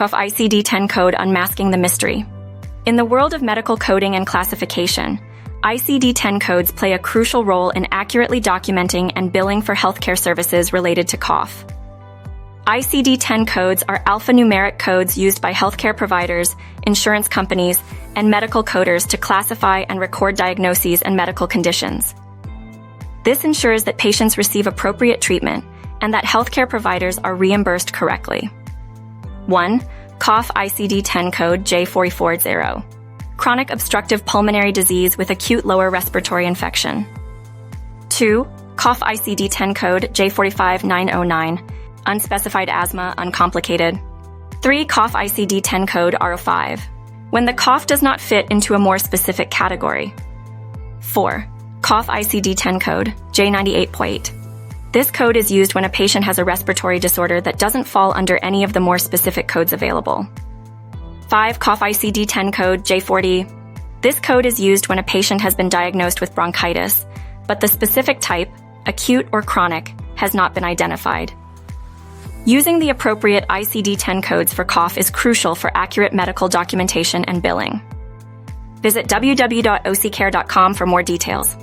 Cough ICD-10 code unmasking the mystery. In the world of medical coding and classification, ICD-10 codes play a crucial role in accurately documenting and billing for healthcare services related to cough. ICD-10 codes are alphanumeric codes used by healthcare providers, insurance companies, and medical coders to classify and record diagnoses and medical conditions. This ensures that patients receive appropriate treatment and that healthcare providers are reimbursed correctly. 1. Cough ICD-10 code J440. Chronic obstructive pulmonary disease with acute lower respiratory infection. 2. Cough ICD-10 code J45909. Unspecified asthma, uncomplicated. 3. Cough ICD-10 code R05. When the cough does not fit into a more specific category. 4. Cough ICD-10 code J98.8. This code is used when a patient has a respiratory disorder that doesn't fall under any of the more specific codes available. 5. Cough ICD-10 code J40. This code is used when a patient has been diagnosed with bronchitis, but the specific type, acute or chronic, has not been identified. Using the appropriate ICD-10 codes for cough is crucial for accurate medical documentation and billing. Visit www.occare.com for more details.